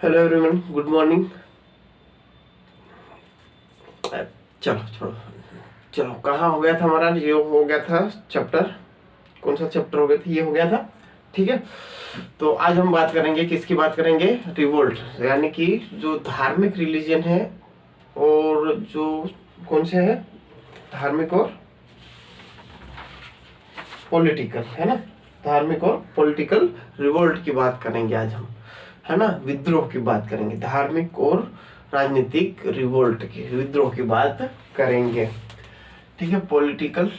Hello everyone, good morning. चलो छोड़ो, चलो कहाँ हो गया था हमारा, ये हो गया था चैप्टर, कौन सा चैप्टर हो गया था, ये हो गया था। ठीक है, तो आज हम बात करेंगे, किसकी बात करेंगे, रिवोल्ट, यानी कि जो धार्मिक रिलीजन है और जो कौन से है, धार्मिक और पॉलिटिकल, है ना, धार्मिक और पॉलिटिकल रिवोल्ट की बात करेंगे आज हम, है ना, विद्रोह की बात करेंगे, धार्मिक और राजनीतिक रिवोल्ट की, विद्रोह की बात करेंगे। ठीक है, पॉलिटिकल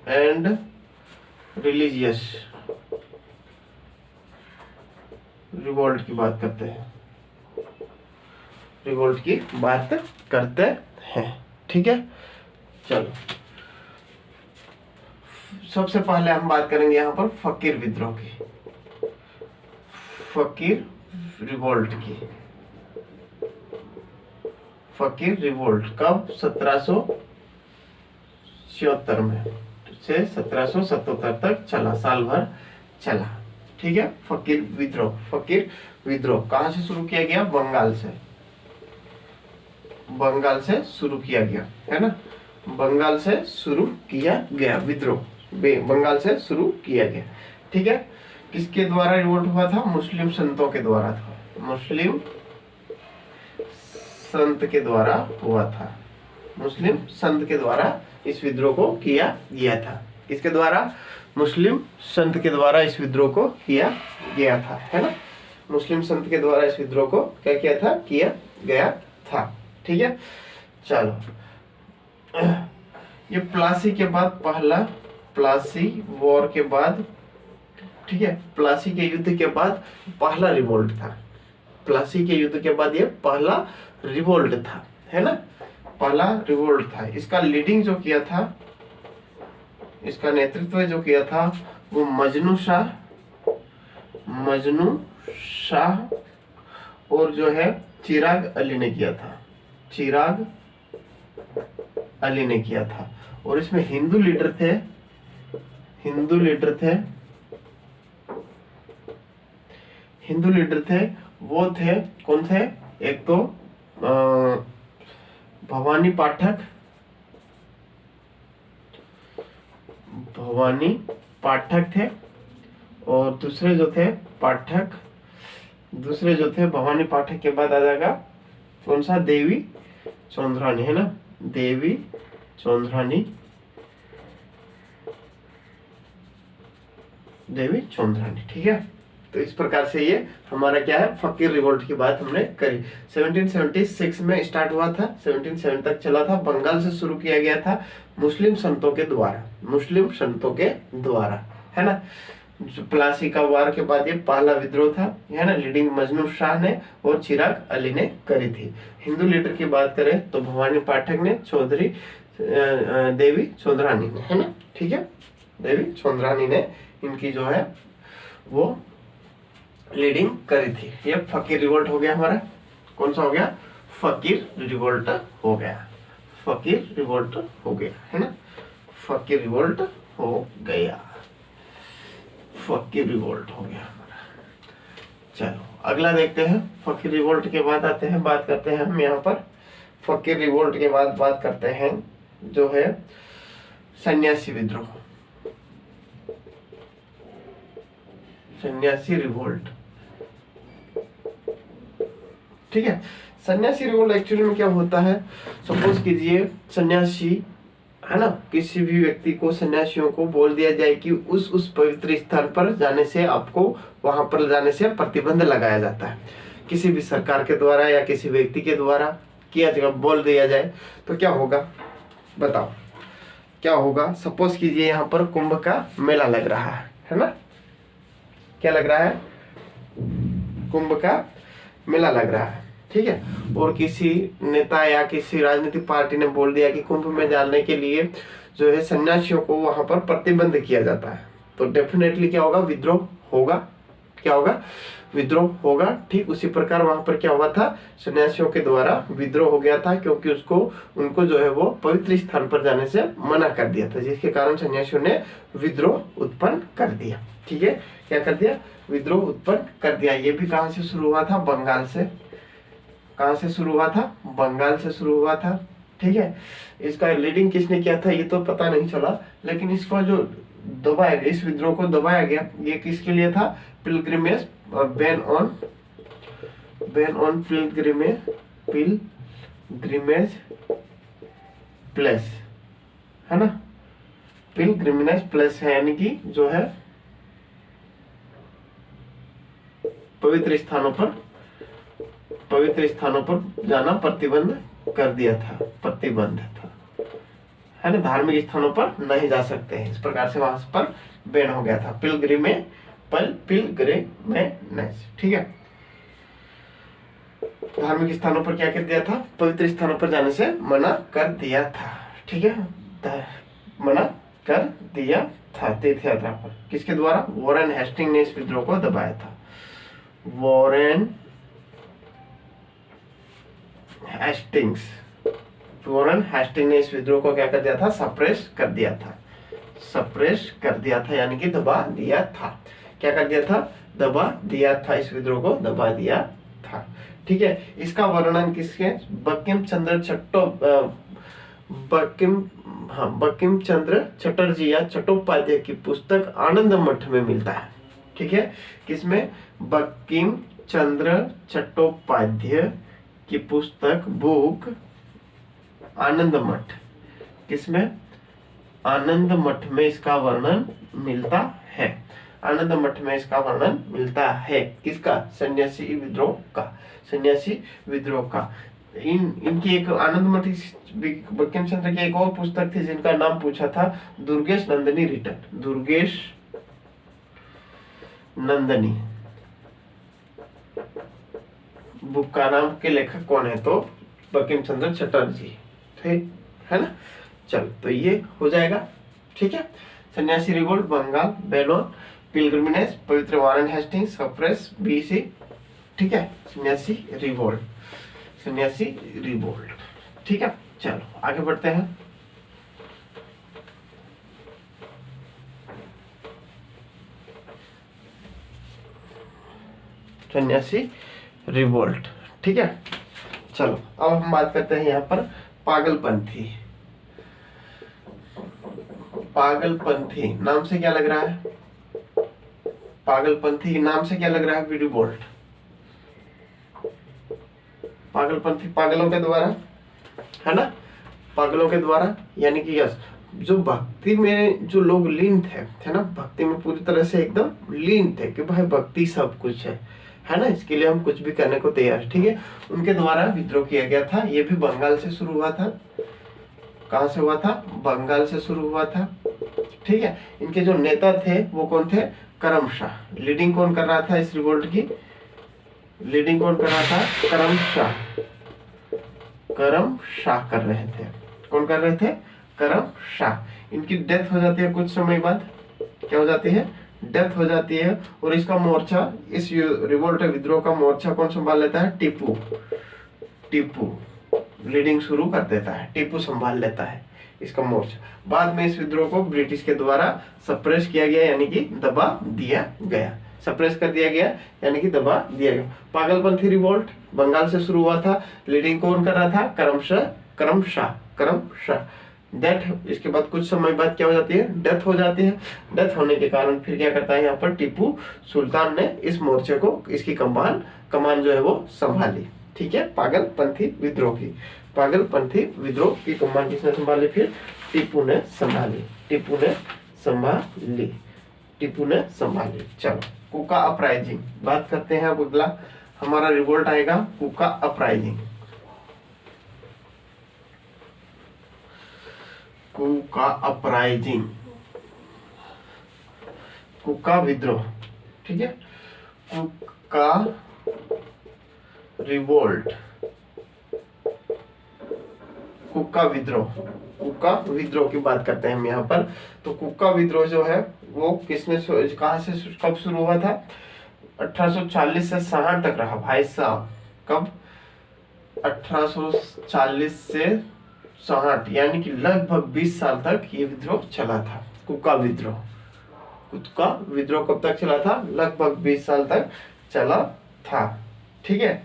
एंड रिलीजियस रिवोल्ट की बात करते हैं, रिवोल्ट की बात करते हैं। ठीक है, चलो सबसे पहले हम बात करेंगे यहाँ पर फकीर विद्रोह की, फकीर रिवोल्ट की। फकीर रिवोल्ट कब, 1776 में से 1777 तक चला, साल भर चला। ठीक है, फकीर विद्रोह, फकीर विद्रोह कहां से शुरू किया गया, बंगाल से, बंगाल से शुरू किया गया, है ना, बंगाल से शुरू किया गया विद्रोह, बंगाल से शुरू किया गया। ठीक है, किसके द्वारा रिवोल्ट हुआ था, मुस्लिम संतों के द्वारा था, मुस्लिम संत के द्वारा हुआ था, मुस्लिम संत के द्वारा इस विद्रोह को किया गया था। किसके द्वारा, मुस्लिम संत के द्वारा इस विद्रोह को किया गया था, है ना, मुस्लिम संत के द्वारा इस विद्रोह को क्या किया था, किया गया था। ठीक है, चलो ये प्लासी के बाद पहला, प्लासी वॉर के बाद, ठीक है, प्लासी के युद्ध के बाद पहला रिवोल्ट था, प्लासी के युद्ध के बाद ये पहला रिवोल्ट था, है ना, पहला रिवोल्ट था। इसका लीडिंग जो किया था, इसका नेतृत्व जो किया था वो मजनू शाह और जो है चिराग अली ने किया था, चिराग अली ने किया था। और इसमें हिंदू लीडर थे, हिंदू लीडर थे, वो थे कौन थे, एक तो भवानी पाठक थे, और दूसरे जो थे भवानी पाठक के बाद आ जाएगा कौन सा, देवी चौधरानी, है ना, देवी चौधरानी, ठीक है। तो इस प्रकार से ये हमारा क्या है, फकीर रिवोल्ट की बात हमने करी। 1776 में स्टार्ट हुआ था, 1770 तक चला था, बंगाल से शुरू किया गया था, मुस्लिम संतों के द्वारा, है ना। प्लासी का वार के बाद ये पहला विद्रोह था, है ना, लीडिंग मजनू शाह ने और चिराग अली ने करी थी। हिंदू लीडर की बात करें तो भवानी पाठक ने, देवी चौधरानी ने, है ना, ठीक है, देवी चौधरानी ने इनकी जो है वो लीडिंग करी थी। ये फकीर रिवोल्ट हो गया हमारा, कौन सा हो गया, फकीर रिवोल्ट हो गया, फकीर रिवोल्ट हो गया, है ना, फकीर रिवोल्ट हो गया, फकीर रिवोल्ट हो गया हमारा। चलो अगला देखते हैं, फकीर रिवोल्ट के बाद आते हैं, बात करते हैं हम यहाँ पर, फकीर रिवोल्ट के बाद बात करते हैं जो है सन्यासी विद्रोह, सन्यासी रिवोल्ट। ठीक है, सन्यासी रिवोल्ट एक्चुअली में क्या होता है, सपोज कीजिए सन्यासी, है ना, किसी भी व्यक्ति को, सन्यासियों को बोल दिया जाए कि उस पवित्र स्थान पर जाने से, आपको वहां पर जाने से प्रतिबंध लगाया जाता है, किसी भी सरकार के द्वारा या किसी व्यक्ति के द्वारा किया जाएगा, बोल दिया जाए तो क्या होगा, बताओ क्या होगा। सपोज कीजिए यहाँ पर कुंभ का मेला लग रहा है ना, क्या लग रहा है, कुंभ का मेला लग रहा है, ठीक है, और किसी नेता या किसी राजनीतिक पार्टी ने बोल दिया कि कुंभ में जाने के लिए जो है सन्यासियों को वहां पर प्रतिबंध किया जाता है, तो डेफिनेटली क्या होगा, विद्रोह होगा, क्या होगा, विद्रोह होगा। ठीक उसी प्रकार वहां पर क्या हुआ था, सन्यासियों के द्वारा विद्रोह हो गया था, क्योंकि उनको जो है वो पवित्र स्थान पर जाने से मना कर दिया था, जिसके कारण सन्यासियों ने विद्रोह उत्पन्न कर दिया। ठीक है, क्या कर दिया, विद्रोह उत्पन्न कर दिया। ये भी कहां से शुरू हुआ था, बंगाल से। कहां से शुरू हुआ था, बंगाल से शुरू हुआ था। ठीक है, इसका लीडिंग किसने किया था ये तो पता नहीं चला, लेकिन इसको जो दबाया गया, इस विद्रोह को दबाया गया, ये किसके लिए था, pilgrimage ban on pilgrimage place, है ना, पिलग्रिमेज प्लेस है, यानी कि जो है पवित्र स्थानों पर जाना प्रतिबंध कर दिया था, प्रतिबंध था, है ना, धार्मिक स्थानों पर नहीं जा सकते हैं, इस प्रकार से वहां पर बैन हो गया था। पिलग्रिमेज, ठीक है, धार्मिक स्थानों पर क्या कर दिया था, पवित्र स्थानों पर जाने से मना कर दिया था। ठीक है, मना कर दिया था तीर्थ यात्रा पर। किसके द्वारा, वॉरेन हेस्टिंग ने इस विद्रोह को दबाया था। वॉरेन हेस्टिंग ने इस विद्रोह को क्या कर दिया था, सप्रेस कर दिया था, यानी कि दबा दिया था। क्या कर दिया था, दबा दिया था, इस विद्रोह को दबा दिया था। ठीक है, इसका वर्णन किसके, बंकिम चंद्र चटर्जी या चट्टोपाध्याय की पुस्तक आनंद मठ में मिलता है। ठीक है, किसमें, बंकिम चंद्र चट्टोपाध्याय की पुस्तक बुक आनंद मठ, किसमें, आनंद मठ में इसका वर्णन मिलता है। आनंद मठ में इसका वर्णन मिलता है, किसका, सन्यासी विद्रोह का। इनकी एक आनंद मठ, बंकिम चंद्र की एक और पुस्तक थी जिनका नाम पूछा था, दुर्गेश नंदिनी रिटर्न। दुर्गेश नंदिनी बुक का नाम के लेखक कौन है, तो बंकिम चंद्र चटर्जी, ठीक है ना। चल, तो ये हो जाएगा। ठीक है, सन्यासी रिवोल्ट, बंगाल, बेलोन, पिलग्रिमेज, पवित्र वॉरेन हेस्टिंग्स, सप्रेस, बीसी। ठीक है, सन्यासी रिवोल्ट। ठीक है, चलो आगे बढ़ते हैं। सन्यासी रिवोल्ट। ठीक है, चलो अब हम बात करते हैं यहाँ पर पागलपंथी नाम से क्या लग रहा है, पागलपंथी नाम से क्या लग रहा है, रिवोल्ट। पागलपंथी पागलों के द्वारा, है ना, पागलों के द्वारा, यानी कि यस, जो भक्ति में जो लोग लीन थे, है ना, भक्ति में पूरी तरह से एकदम लीन थे कि भाई भक्ति सब कुछ है ना, इसके लिए हम कुछ भी करने को तैयार है। ठीक है, उनके द्वारा विद्रोह किया गया था। ये भी बंगाल से शुरू हुआ था। कहां से हुआ था, बंगाल से शुरू हुआ था। ठीक है, इनके जो नेता थे वो कौन थे, करमशाह। लीडिंग कौन कर रहा था इस रिवोल्ट की, लीडिंग कौन कर रहा था, करमशाह कर रहे थे। कौन कर रहे थे, करमशाह। इनकी डेथ हो जाती है कुछ समय बाद, क्या हो जाती है, डेथ हो जाती है। और इसका मोर्चा, इस रिवोल्ट विद्रोह का मोर्चा कौन संभाल लेता है, टीपू लीडिंग शुरू कर देता है, टीपू संभाल लेता है इसका मोर्चा। बाद में इस विद्रोह को ब्रिटिश के द्वारा सप्रेस किया गया, यानी कि दबा दिया गया, सप्रेस कर दिया गया, यानी कि दबा दिया गया। पागलपंथी रिवोल्ट बंगाल से शुरू हुआ था। लीडिंग कौन कर रहा था, करमशाह। डेथ, इसके बाद कुछ समय बाद क्या हो जाती है, डेथ हो जाती है। डेथ होने के कारण फिर क्या करता है, यहाँ पर टीपू सुल्तान ने इस मोर्चे को, इसकी कमान जो है वो संभाली। ठीक है, पागलपंथी विद्रोह की कमान किसने संभाली, फिर टीपू ने संभाली। चलो, कुका अपराइजिंग बात करते हैं। अब अगला हमारा रिवोल्ट आएगा, कुका अपराइजिंग। कुका विद्रोह। ठीक है, कुका रिवोल्ट, कुका विद्रोह की बात करते हैं हम यहाँ पर। तो कुका विद्रोह जो है वो कहां से कब शुरू हुआ था, 1840 से 60 तक रहा भाई साहब। कब? 1840 से 60, यानी कि लगभग 20 साल तक ये विद्रोह चला था, कुका विद्रोह। कुका विद्रोह कब तक चला था? लगभग 20 साल तक चला था। ठीक है।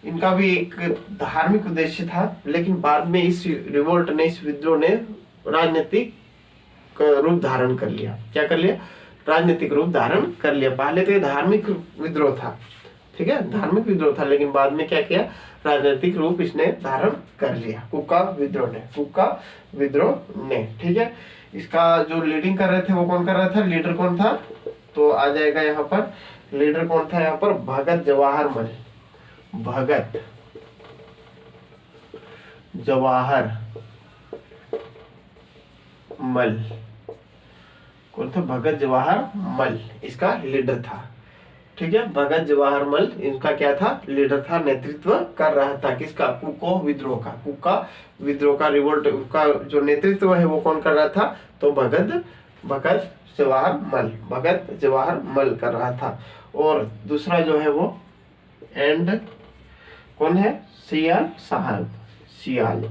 इनका भी एक धार्मिक उद्देश्य था, लेकिन बाद में इस रिवोल्ट ने, इस विद्रोह ने राजनीतिक रूप धारण कर लिया। क्या कर लिया? राजनीतिक रूप धारण कर लिया। पहले तो ये धार्मिक विद्रोह था, ठीक है, धार्मिक विद्रोह था, लेकिन बाद में क्या किया? राजनीतिक रूप इसने धारण कर लिया, कुका विद्रोह ने, कुका विद्रोह ने। ठीक है। इसका जो लीडिंग कर रहे थे वो कौन कर रहा था? लीडर कौन था? तो आ जाएगा यहाँ पर, लीडर कौन था यहाँ पर? भगत जवाहर मल। भगत जवाहर मल कौन था? भगत जवाहर मल इसका लीडर था। ठीक है। भगत जवाहर मल इनका क्या था? लीडर था, नेतृत्व कर रहा था। किसका? कुको विद्रोह का। कुका विद्रोह का, रिवोल्ट का जो नेतृत्व है वो कौन कर रहा था? तो भगत जवाहर मल, भगत जवाहर मल कर रहा था। और दूसरा जो है वो एंड कौन है? सियाल साहब, सियान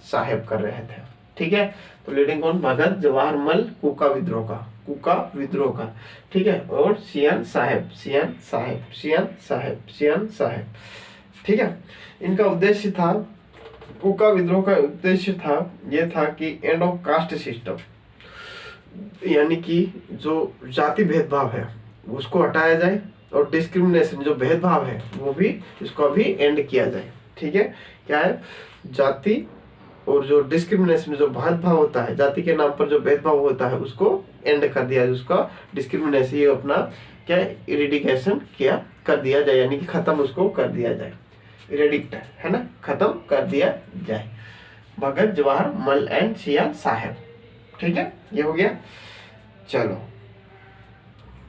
साहेब कर रहे थे। ठीक है। तो लीडिंग कौन? भगत जवाहर मल, कुका विद्रोह का। ठीक है। और सियान साहेब। ठीक है। इनका उद्देश्य था, कुका विद्रोह का उद्देश्य था, यह था कि एंड ऑफ कास्ट सिस्टम, यानी कि जो जाति भेदभाव है उसको हटाया जाए, और डिस्क्रिमिनेशन जो भेदभाव है वो भी, इसको भी एंड किया जाए। ठीक है। क्या है? जाति और जो डिस्क्रिमिनेशन, जो भेदभाव होता है, जाति के नाम पर जो भेदभाव होता है उसको एंड कर दिया जाए, उसका डिस्क्रिमिनेशन, ये अपना क्या, इरेडिकेशन किया कर दिया जाए, यानी कि खत्म उसको कर दिया जाए, इरेडिक्ट है ना, खत्म कर दिया जाए। भगत जवाहर मल एंड सियाल साहेब। ठीक है, ये हो गया। चलो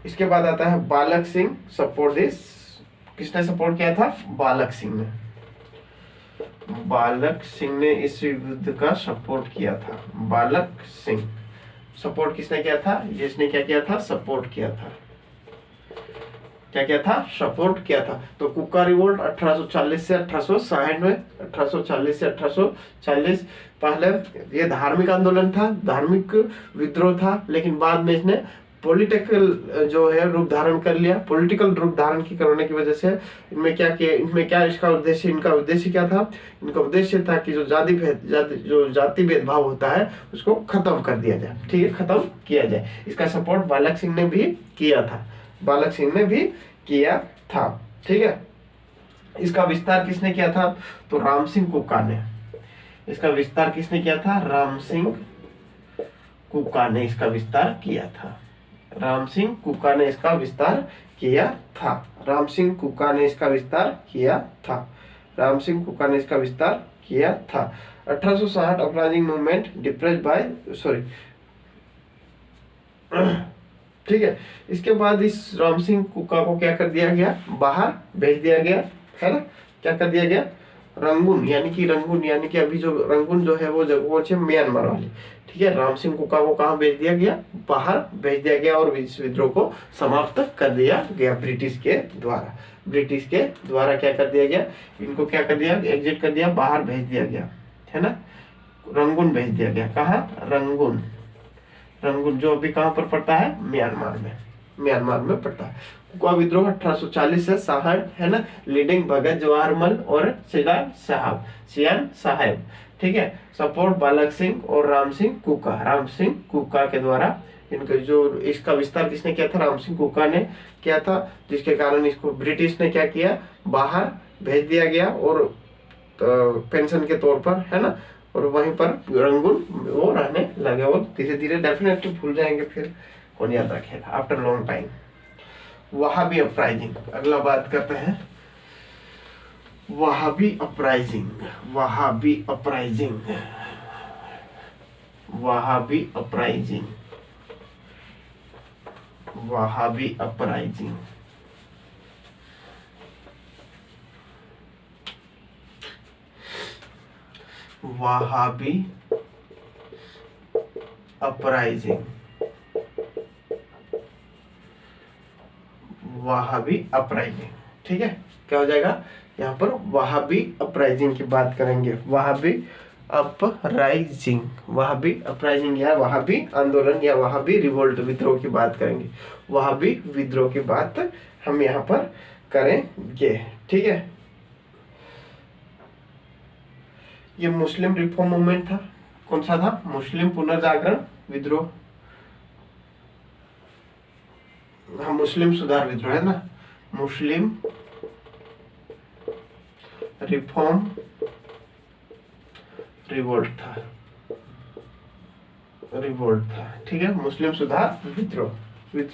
इसके बाद आता है बालक सिंह सपोर्ट दिस। किसने सपोर्ट किया था? बालक सिंह ने। बालक सिंह ने इस युद्ध का सपोर्ट किया था। बालक सिंह सपोर्ट किसने किया था? जिसने क्या किया था? सपोर्ट किया था। क्या किया था? सपोर्ट किया था। तो कुका रिवोल्ट 1840 से 1860 में, 1840 से 1840 पहले ये धार्मिक आंदोलन था, धार्मिक विद्रोह था, लेकिन बाद में इसने पॉलिटिकल जो है रूप धारण कर लिया। पॉलिटिकल रूप धारण की करने की वजह से इनमें क्या किया? इनमें क्या इसका उद्देश्य? इनका उद्देश्य क्या था? इनका उद्देश्य था कि जो जाति भेदभाव होता है उसको खत्म कर दिया जाए। ठीक है, खत्म किया जाए। इसका सपोर्ट बालक सिंह ने भी किया था, बालक सिंह ने भी किया था। ठीक है। इसका विस्तार किसने किया था? तो राम सिंह कुका ने। इसका विस्तार किसने किया था? राम सिंह कुका ने इसका विस्तार किया था। राम सिंह कुका ने इसका विस्तार किया था। राम सिंह कुका ने इसका विस्तार किया था। राम सिंह कुका ने इसका विस्तार किया था। 1860 अपराइजिंग मूवमेंट डिप्रेस्ड बाय ठीक है। इसके बाद इस राम सिंह कुका को क्या कर दिया गया? बाहर भेज दिया गया, है ना। क्या कर दिया गया? रंगून, यानी कि अभी जो रंगून जो है वो जगह म्यांमार वाली। ठीक है। राम सिंह कुका को कहाँ भेज दिया गया? बाहर भेज दिया गया, और इस विद्रोह को समाप्त कर दिया गया ब्रिटिश के द्वारा। ब्रिटिश के द्वारा क्या कर दिया गया? इनको क्या कर दिया? एग्जिट कर दिया, बाहर भेज दिया गया, है ना। रंगून भेज दिया गया। कहाँ? रंगून। रंगून जो अभी कहाँ पर पड़ता है? म्यांमार में पड़ता है। कुका विद्रोह 1840 से 60, है ना। लीडिंग भगत जवाहर मल और सियान साहेब। ठीक है। सपोर्ट बालक सिंह और राम सिंह कुका के द्वारा। इनका जो इसका विस्तार किसने किया था? राम सिंह कुका ने किया था, जिसके कारण इसको ब्रिटिश ने क्या किया? बाहर भेज दिया गया, और पेंशन के तौर पर, है ना। और वहीं पर रंगून वो रहने लगे, और धीरे धीरे डेफिनेटली भूल जाएंगे, फिर कौन याद रखेगा after long time. Wahhabi uprising, अगला बात करते हैं Wahhabi uprising. Wahhabi uprising, Wahhabi uprising. ठीक है, क्या हो जाएगा यहाँ पर, वहाबी अपराइजिंग की बात करेंगे, वहाबी अपराइजिंग, वहाबी अपराइजिंग या वहाबी आंदोलन या वहाबी रिवोल्ट, विद्रोह की बात करेंगे, वहाबी विद्रोह की बात हम यहाँ पर करेंगे। ठीक है, ये मुस्लिम रिफॉर्म मूवमेंट था, कौन सा था, मुस्लिम पुनर्जागरण विद्रोह, हाँ मुस्लिम सुधार विद्रोह है ना, मुस्लिम रिफॉर्म रिवोल्ट था, रिवोल्ट था। ठीक है, मुस्लिम सुधार विद्रोह,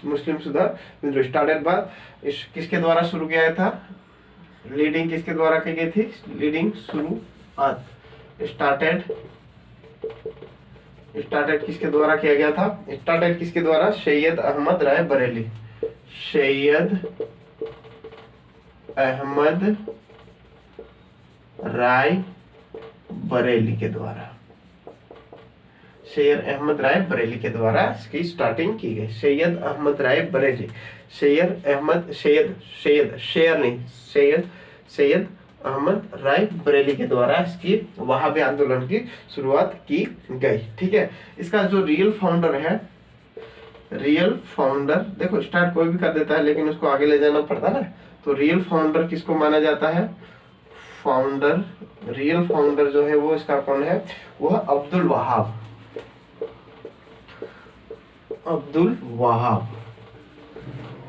मुस्लिम सुधार विद्रोह स्टार्टेड बाद किसके द्वारा शुरू किया था, लीडिंग किसके द्वारा की गई थी, लीडिंग शुरुआत स्टार्टेड किसके द्वारा किया गया था, स्टार्टेड किसके द्वारा, सैयद अहमद राय बरेली, सैयद अहमद राय बरेली के द्वारा, सैयद अहमद राय बरेली के द्वारा इसकी स्टार्टिंग की गई। सैयद अहमद राय बरेली, सैयद अहमद राय बरेली के द्वारा इसकी वहाबी आंदोलन की शुरुआत की गई। ठीक है, इसका जो रियल फाउंडर है, रियल फाउंडर देखो स्टार्ट कोई भी कर देता है लेकिन उसको आगे ले जाना पड़ता है ना, तो रियल फाउंडर किसको माना जाता है, फाउंडर, रियल फाउंडर जो है वो इसका कौन है, वो है अब्दुल वहाब, अब्दुल वहाब।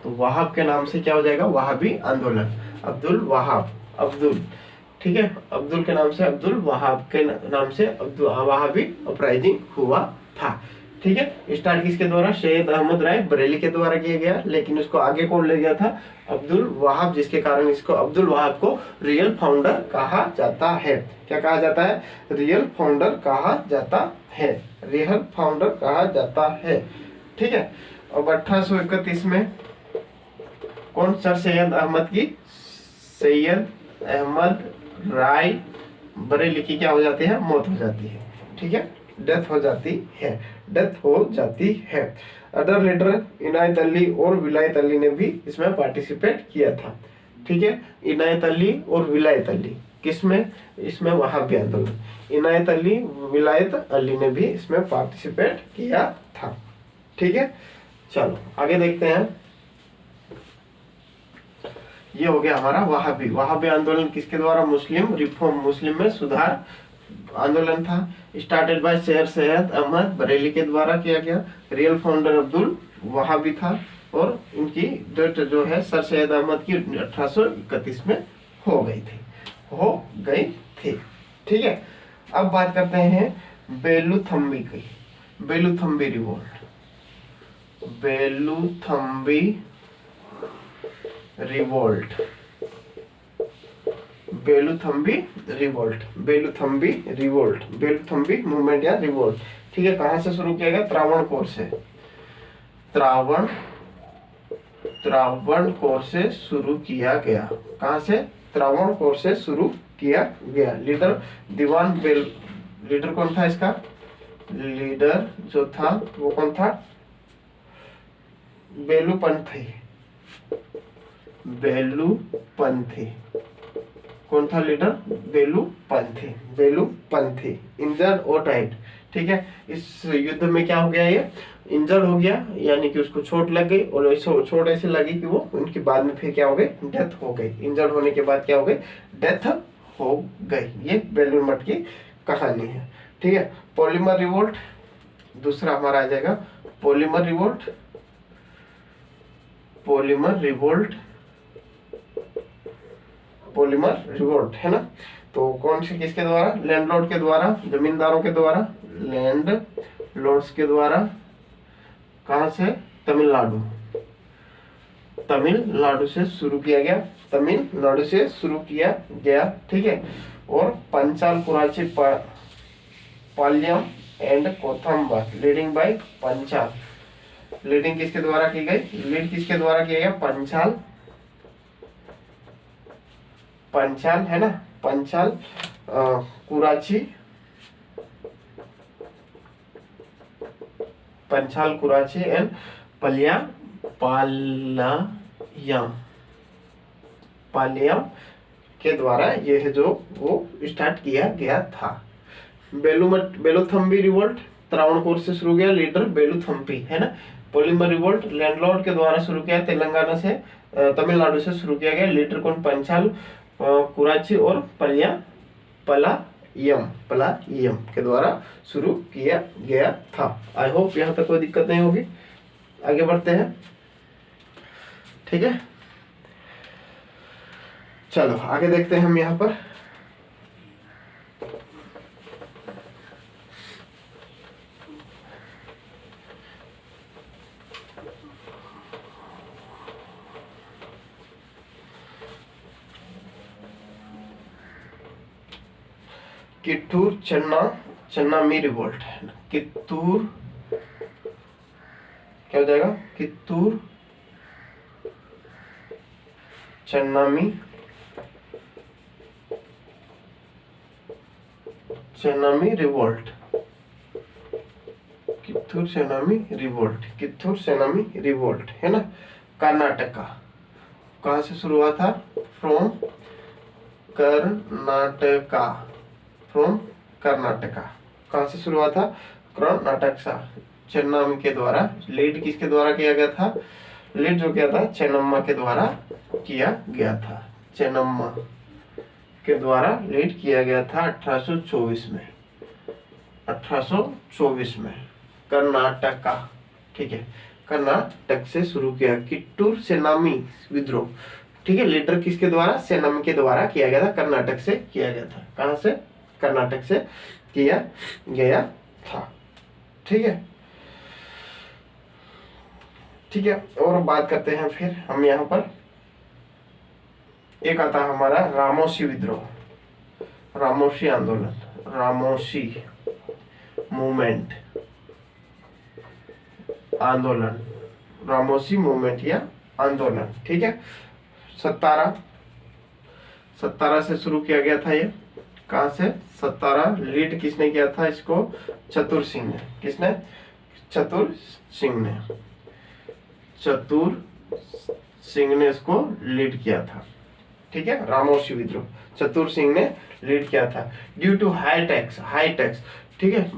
तो वहाब के नाम से क्या हो जाएगा, वहाबी आंदोलन, अब्दुल वहाब, अब्दुल, ठीक है, अब्दुल के नाम से, अब्दुल वहाब के नाम से अब्दुल वहाबी अपराइजिंग हुआ था। ठीक है, स्टार्ट किसके द्वारा, सैयद अहमद राय बरेली के द्वारा किया गया, लेकिन उसको आगे कौन ले गया था, अब्दुल वहाब, जिसके कारण इसको अब्दुल वहाब को रियल फाउंडर कहा जाता है। क्या कहा जाता है, रियल फाउंडर कहा जाता है, रियल फाउंडर कहा जाता है। ठीक है, अब 1831 में कौन, सर सैयद अहमद की, सैयद अहमद राय बरेली की क्या हो जाती है, मौत हो जाती है। ठीक है, डेथ हो जाती है, डेथ हो जाती है। अदर लीडर इनायत अली और विलायत अली ने भी इसमें पार्टिसिपेट किया था। ठीक है, इनायत अली और विलायत अली किसमें, इसमें वहाबी आंदोलन, इनायत अली विलायत अली ने भी इसमें पार्टिसिपेट किया था। ठीक है, चलो आगे देखते हैं। ये हो गया हमारा वहाबी, वहाबी आंदोलन किसके द्वारा, मुस्लिम रिफॉर्म, मुस्लिम में सुधार आंदोलन था, स्टार्टेड बाय सैयद अहमद बरेली के द्वारा किया गया, रियल फाउंडर अब्दुल वहाबी था, और इनकी डेथ जो है सर सैयद अहमद की 1831 में हो गई थी। ठीक है, अब बात करते हैं बेलूथम्बी की, Velu Thampi revolt, Velu Thampi revolt, Velu Thampi revolt, Velu Thampi revolt, Velu Thampi movement या रिवोल्ट। ठीक है, कहां से शुरू किया गया, त्रावणकोर से, त्रावणकोर से शुरू किया गया, कहां से, त्रावणकोर से शुरू किया गया। लीडर दीवान बेल, लीडर कौन था इसका, लीडर जो था वो कौन था, बेलूपंथी, बेलूपंथी, कौन था लीडर, बेलूपंथी, बेलूपंथी, इंजर्ड और डाइड। ठीक है, इस युद्ध में क्या हो गया, ये इंजर्ड हो गया, यानी कि उसको चोट लग गई, और चोट ऐसे लगी कि वो उनके बाद में फिर क्या हो गई, डेथ हो गई, इंजर्ड होने के बाद क्या हो गई, डेथ हो गई। ये बेलूर मठ की कहानी है। ठीक है, पॉलीमर रिवोल्ट दूसरा हमारा आ जाएगा, polymer revolt, polymer revolt, polymer revolt है ना, तो कौन सी किसके द्वारा, लैंडलॉर्ड के द्वारा, जमींदारों के द्वारा, लैंड लॉर्ड्स के द्वारा, कहां से, तमिलनाडु, तमिलनाडु से शुरू किया गया, तमिलनाडु से शुरू किया गया। ठीक है, और Panchal Kurichi Palayam and Kotamba, leading by Panchal, leading किसके द्वारा की गई, लीड किसके द्वारा किया गया, पंचाल, पंचाल है ना, पंचाल कुराची पंचाल कुराची एंड पलिया पालयम पालयम के द्वारा यह जो वो स्टार्ट किया गया था। बेलूथम्बी रिवोल्ट त्रावणकोर से शुरू किया, लीडर बेलूथम्पी है ना। पॉलीमर रिवोल्ट लैंडलॉर्ड के द्वारा शुरू किया, तेलंगाना से तमिलनाडु से शुरू किया गया, लीडर कौन पंचाल कुराची और पलायम के द्वारा शुरू किया गया था। आई होप यहाँ तक कोई दिक्कत नहीं होगी। आगे बढ़ते हैं, ठीक है। चलो आगे देखते हैं हम यहाँ पर। कित्तूर चन्नामी रिवोल्ट है ना। कित्तूर क्या हो जाएगा, कित्तूर चन्नामी रिवोल्ट, कित्तूर चन्नामी रिवोल्ट है ना। कर्नाटका, कहां से शुरू हुआ था, फ्रॉम कर्नाटका, कहां से शुरू हुआ था, कर्नाटक से। चेन्नम्मा के द्वारा, लीड किसके द्वारा किया गया था, लीड जो किया था चेन्नम्मा के द्वारा किया गया था, चेन्नम्मा के द्वारा लीड किया गया था 1824 में, 1824 में कर्नाटका, ठीक है। कर्नाटक से शुरू किया कित्तूर सेनामी विद्रोह, ठीक है। लीडर किसके द्वारा, सेनामी के द्वारा किया गया था, कर्नाटक से किया गया था। कहां से, कर्नाटक से किया गया था, ठीक है, ठीक है। और बात करते हैं फिर हम यहाँ पर, एक आता है हमारा रामोशी विद्रोह, रामोशी आंदोलन, रामोशी मूवमेंट, आंदोलन, रामोशी मूवमेंट या आंदोलन, ठीक है। 17 से शुरू किया गया था ये, कहां से, 17 लीड किसने किया था इसको, चतुर सिंह ने, किसने, चतुर सिंह ने इसको लीड किया था, ठीक है। रामोशी विद्रोह चतुर सिंह ने लीड किया था। ड्यू टू हाई टैक्स, ठीक है,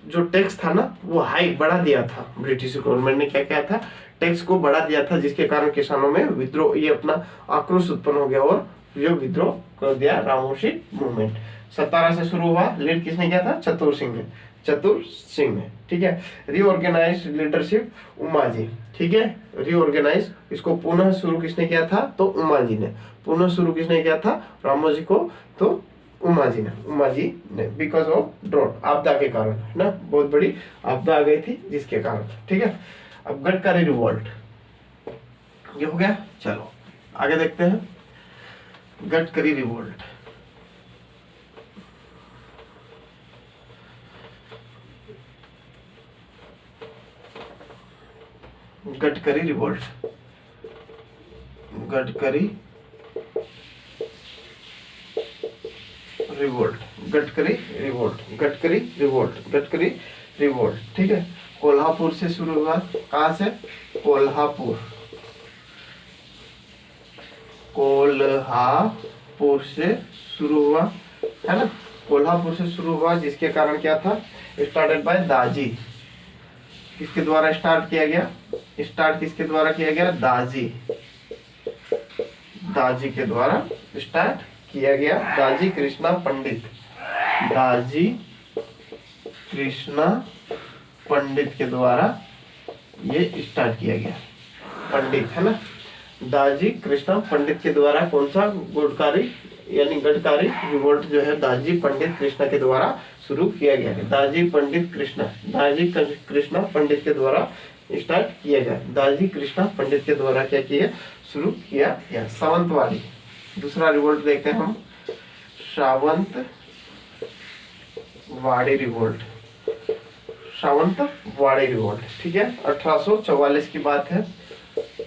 जो टैक्स था ना वो हाई बढ़ा दिया था, ब्रिटिश गवर्नमेंट ने क्या किया था, टैक्स को बढ़ा दिया था, जिसके कारण किसानों में विद्रोह, ये अपना आक्रोश उत्पन्न हो गया और जो विद्रोह कर दिया रामोशी मूवमेंट। 17 से शुरू हुआ, लीड किसने किया था, चतुर सिंह ने, ठीक है। रीऑर्गेनाइज लीडरशिप उमाजी, ठीक है। रीऑर्गेनाइज, इसको पुनः शुरू किसने किया था, तो उमाजी ने, पुनः शुरू किसने किया था, रामोजी को, तो उमाजी ने बिकॉज ऑफ ड्रॉट, आपदा के कारण, है ना, बहुत बड़ी आपदा आ गई थी जिसके कारण, ठीक है। अब गडकरी रिवोल्ट ये हो गया। चलो आगे देखते हैं, गडकरी रिवोल्ट, गडकरी रिवोल्ट, ठीक है। कोल्हापुर से शुरू हुआ, कहां से, कोल्हापुर से शुरू हुआ, है ना, कोल्हापुर से शुरू हुआ, जिसके कारण क्या था, स्टार्टेड बाय दाजी, किसके द्वारा स्टार्ट किया गया, किसके द्वारा किया गया, दाजी के द्वारा स्टार्ट किया गया, दाजी कृष्णा पंडित के द्वारा ये स्टार्ट किया गया, पंडित है ना, दाजी कृष्णा पंडित के द्वारा, कौन सा, गडकरी रिवोल्ट जो है दाजी पंडित कृष्णा के द्वारा शुरू किया गया है। दाजी कृष्णा पंडित के द्वारा स्टार्ट किया गया, दाजी कृष्णा पंडित के द्वारा क्या किया, शुरू किया गया। सावंतवाड़ी, दूसरा रिवोल्ट देखते हैं हम, सावंतवाड़ी रिवोल्ट, ठीक है। 1844 की बात है,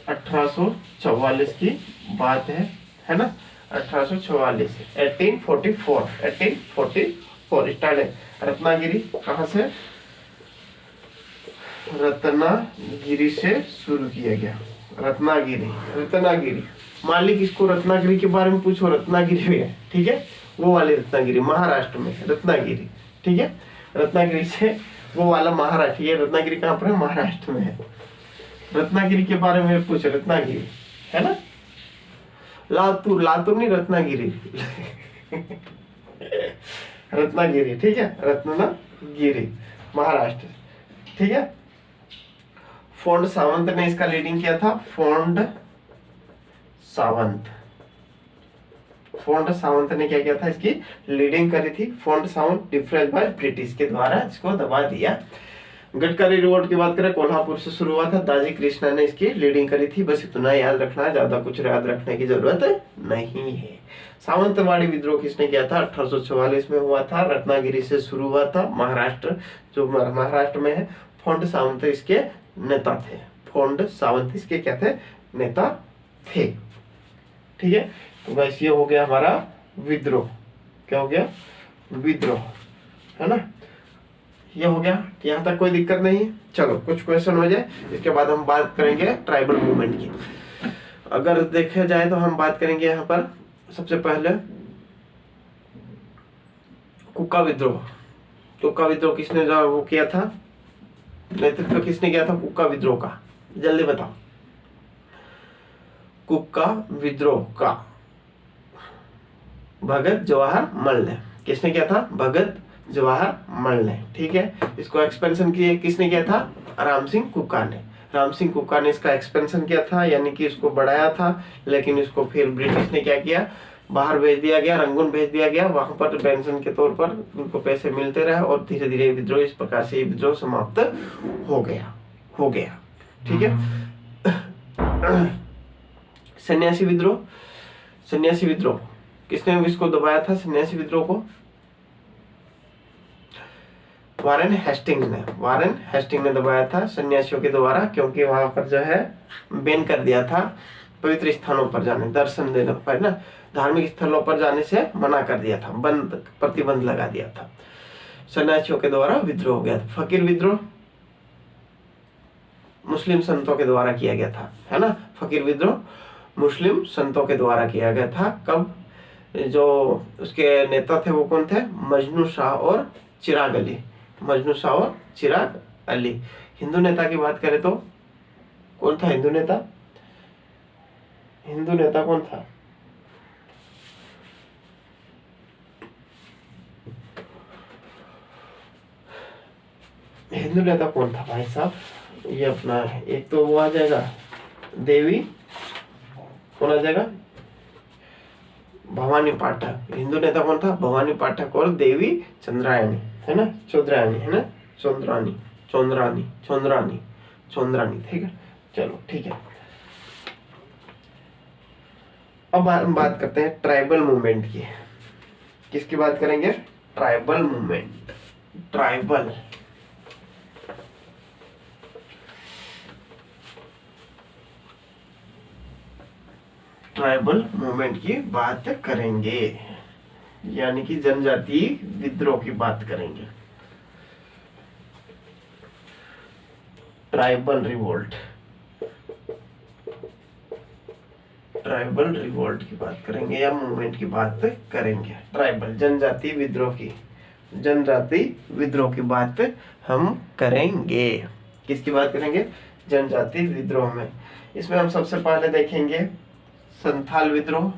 1844 की बात है ना, 1844, 1844 स्टार्ट है। रत्नागिरी कहां से, रत्नागिरी से शुरू किया गया। रत्नागिरी, रत्नागिरी, मान ली किसको रत्नागिरी के बारे में पूछो, रत्नागिरी है, ठीक है, वो वाली रत्नागिरी महाराष्ट्र में है, रत्नागिरी, ठीक है, रत्नागिरी से वो वाला महाराष्ट्र, ये रत्नागिरी कहाँ पर है, महाराष्ट्र में है। रत्नागिरी के बारे में पूछो, रत्नागिरी है ना, लातूर, लातूर नहीं, रत्नागिरी रत्नागिरी, ठीक है, रत्नागिरी महाराष्ट्र, ठीक है। फोंड सावंत ने इसका लीडिंग किया था, फोंड सावंत, फोंड सावंत ने क्या किया था, इसकी लीडिंग करी थी। फोंड सावंत डिफरेंस बाय ब्रिटिश के द्वारा इसको दबा दिया। गडकरी रिवोल्ट की बात करें, कोल्हापुर से शुरू हुआ था, दाजी कृष्णा ने इसकी लीडिंग करी थी। बस इतना याद रखना है, ज्यादा कुछ याद रखने की जरूरत नहीं है। सावंतवाड़ी विद्रोह किसने किया था, 1844 में हुआ था, रत्नागिरी से शुरू हुआ था, महाराष्ट्र, जो महाराष्ट्र में है। फोंड सावंत इसके नेता थे, फोंड सावंत इसके क्या थे, नेता थे, ठीक है। तो बस ये हो गया हमारा विद्रोह, क्या हो गया, विद्रोह, है ना, ये हो गया। यहाँ तक कोई दिक्कत नहीं। चलो कुछ क्वेश्चन हो जाए, इसके बाद हम बात करेंगे ट्राइबल मूवमेंट की। अगर देखा जाए तो हम बात करेंगे यहाँ पर सबसे पहले कुका विद्रोह। कुका विद्रोह किसने जो वो किया था, नेतृत्व किसने किया था कुका विद्रोह का, जल्दी बताओ। कुका विद्रोह का भगत जवाहर मल ने, किसने किया था, भगत जवाहर मल ने, ठीक है। इसको एक्सपेंशन किसने किया था, राम सिंह कुका ने। राम सिंह कुका ने इसका एक्सपेंशन किया था, यानी कि इसको बढ़ाया था, लेकिन इसको फिर ब्रिटिश ने क्या किया, बाहर भेज दिया गया, रंगून भेज दिया गया, वहां पर पेंशन के तौर पर उनको पैसे मिलते रहे, और धीरे धीरे विद्रोह, इस प्रकार से विद्रोह समाप्त हो गया, ठीक है। सन्यासी विद्रोह, सन्यासी विद्रोह किसने इसको दबाया था, सन्यासी विद्रोह को, वारेन हेस्टिंग्स ने, वारेन हेस्टिंग ने दबाया था सन्यासियों के द्वारा, क्योंकि वहां पर जो है बैन कर दिया था पवित्र स्थानों पर जाने, दर्शन देने पर ना, धार्मिक स्थलों पर जाने से मना कर दिया था, बंद, प्रतिबंध लगा दिया था। सन्यासियों के द्वारा विद्रोह हो गया था। फकीर विद्रोह मुस्लिम संतों के द्वारा किया गया था, है ना, फकीर विद्रोह मुस्लिम संतों के द्वारा किया गया था। कब, जो उसके नेता थे वो कौन थे, मजनू शाह और चिराग अली, मजनू शाह और चिराग अली। हिंदू नेता की बात करें तो कौन था हिंदू नेता, हिंदू नेता कौन था, हिंदू नेता कौन था भाई साहब, ये अपना एक तो वो आ जाएगा देवी, कौन आ जाएगा, भवानी पाठक। हिंदू नेता कौन था, भवानी पाठक और देवी चंद्रायणी, है ना, चौधरानी, है ना, चौधरानी, चौधरानी, चौधरानी, चौधरानी, ठीक है। चलो ठीक है, अब हम बात करते हैं ट्राइबल मूवमेंट की। किसकी बात करेंगे, tribal movement, tribal, tribal movement की बात करेंगे, यानी कि जनजातीय विद्रोह की बात करेंगे। ट्राइबल रिवोल्ट, ट्राइबल रिवोल्ट की बात करेंगे या मूवमेंट की बात करेंगे। ट्राइबल, जनजातीय विद्रोह की, जनजातीय विद्रोह की बात हम करेंगे। किसकी बात करेंगे, जनजातीय विद्रोह में। इसमें हम सबसे पहले देखेंगे संथाल विद्रोह,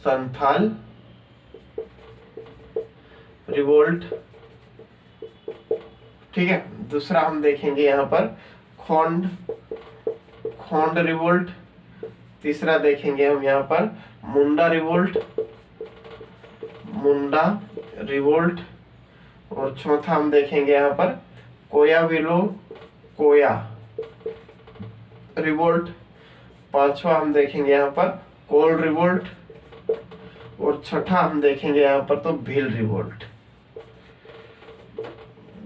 संथाल रिवोल्ट, ठीक है। दूसरा हम देखेंगे यहाँ पर खोंड, खोंड रिवोल्ट। तीसरा देखेंगे हम यहाँ पर मुंडा रिवोल्ट, मुंडा रिवोल्ट। और चौथा हम देखेंगे यहाँ पर कोया विलो, कोया रिवोल्ट। पांचवा हम देखेंगे यहाँ पर कोल रिवोल्ट। और छठा हम देखेंगे यहाँ पर तो भील रिवोल्ट,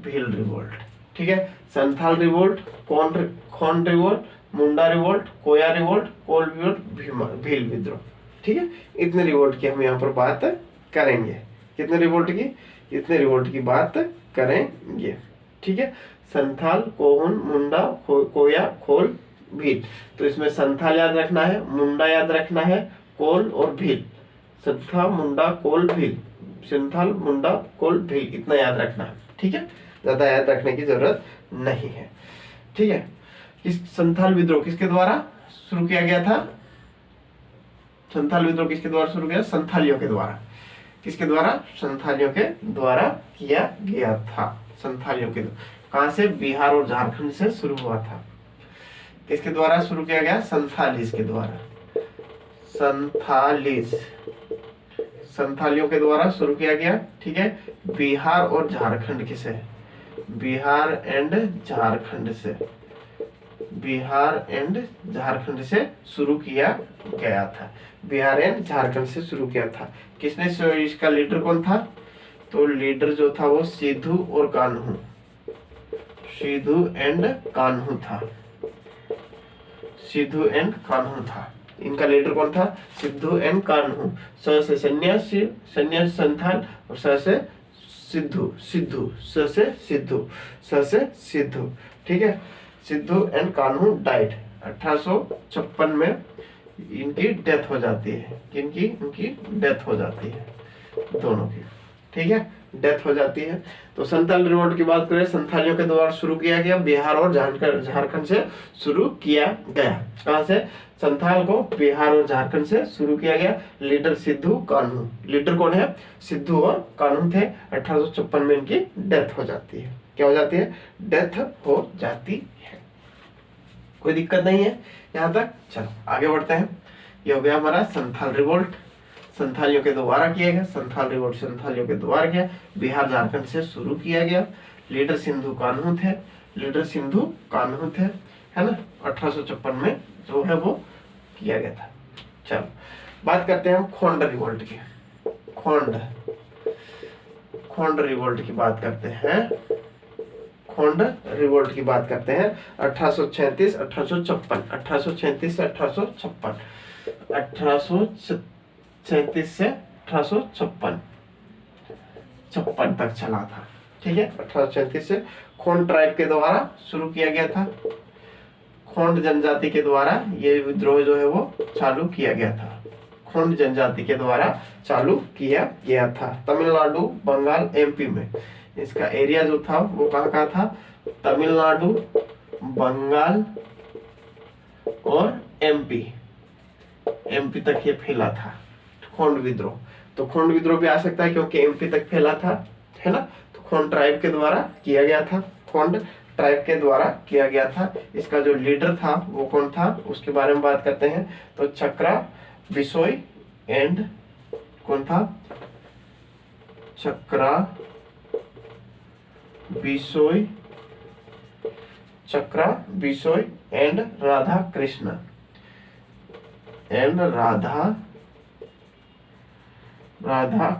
भील रिवोल्ट, ठीक है। संथाल रिवोल्ट, खोंड रिवोल्ट, मुंडा रिवोल्ट, कोया रिवोल्ट, कोल रिवोल्ट, भील विद्रोह, ठीक है। इतने रिवोल्ट की हम यहाँ पर बात करेंगे। कितने रिवोल्ट की, इतने रिवोल्ट की बात करेंगे, ठीक है, संथाल, कोहुन, मुंडा, कोया, खोल, भील। तो इसमें संथाल याद रखना है, मुंडा याद रखना है, कोल और भील। संथाल, मुंडा, कोल, भील, संथाल, मुंडा, कोल, भील, इतना याद रखना है। ठीक है, ज्यादा याद रखने की जरूरत नहीं है। ठीक है, इस संथाल विद्रोह किसके द्वारा शुरू किया गया था? संथाल विद्रोह किसके द्वारा शुरू किया? संथालियों के द्वारा। किसके द्वारा? संथालियों के द्वारा किया गया था। संथालियों के द्वारा। कहां से? बिहार और झारखंड से शुरू हुआ था। किसके द्वारा शुरू किया गया? संथालिस के द्वारा। संथालिस, संथालियों के द्वारा शुरू किया गया। ठीक है, बिहार और झारखंड के से, बिहार एंड झारखंड से, बिहार एंड झारखंड से शुरू किया गया था। बिहार एंड झारखंड से शुरू किया था। किसने, इसका लीडर कौन था? तो लीडर जो था वो सिद्धू और कान्हू, सिद्धू एंड कान्हू था। सिद्धू एंड कान्हू था। इनका लीडर कौन था? सिद्धू एंड कान्हू। स से सन्यासी, सन्यासी संथाल, और स से सिद्धू, सिद्धू, स से सिद्धू, स से सिद्धू। ठीक है, सिद्धू एंड कान्हू डाइड 1856 में इनकी डेथ हो जाती है। किनकी? इनकी डेथ हो जाती है, दोनों की। ठीक है, डेथ हो जाती है। तो संथाल रिवोल्ट की बात करें, संथालियों के द्वारा शुरू किया गया, बिहार और झारखंड से शुरू किया गया। कहां से? संथाल को बिहार और झारखंड से शुरू किया गया। लीडर सिद्धू, कान्हू। लीडर कौन है? सिद्धू और कान्हू थे। 1856 में इनकी डेथ हो जाती है। क्या हो जाती है? डेथ हो जाती है। कोई दिक्कत नहीं है यहाँ तक? चलो आगे बढ़ते हैं। ये हो गया हमारा संथाल रिवोल्ट, संथालियों के द्वारा किया गया। संथाल रिवोल्ट संथालियों के द्वारा किया, बिहार झारखंड से शुरू किया गया। लीडर सिंधु कान्हू थे, लीडर सिंधु कान्हू थे, है ना। 1856 में जो है वो किया गया था। चलो बात करते हैं हम खोंड रिवोल्ट की। खोंड, खोंड रिवोल्ट की बात करते हैं। खोंड रिवोल्ट की बात करते हैं। 1836 1856, 1836 से 1856, 1837 से 1856 तक चला था। ठीक है, 1837 से खोंड ट्राइब के द्वारा शुरू किया गया था। खोंड जनजाति के द्वारा ये विद्रोह जो है वो चालू किया गया था। खोंड जनजाति के द्वारा चालू किया गया था तमिलनाडु, बंगाल, एमपी में। इसका एरिया जो था वो कहाँ का था? तमिलनाडु, बंगाल और एमपी, एमपी तक ये फैला था खोंड विद्रोह। तो खोंड विद्रोह भी आ सकता है क्योंकि एमपी तक फैला था, है ना। तो खोंड ट्राइब के द्वारा किया गया था, खोंड ट्राइब के द्वारा किया गया था। इसका जो लीडर था वो कौन था, उसके बारे में बात करते हैं। तो चक्रा बिसोई एंड कौन था? चक्रा बिसोई, चक्रा बिसोई एंड राधा कृष्ण, एंड राधा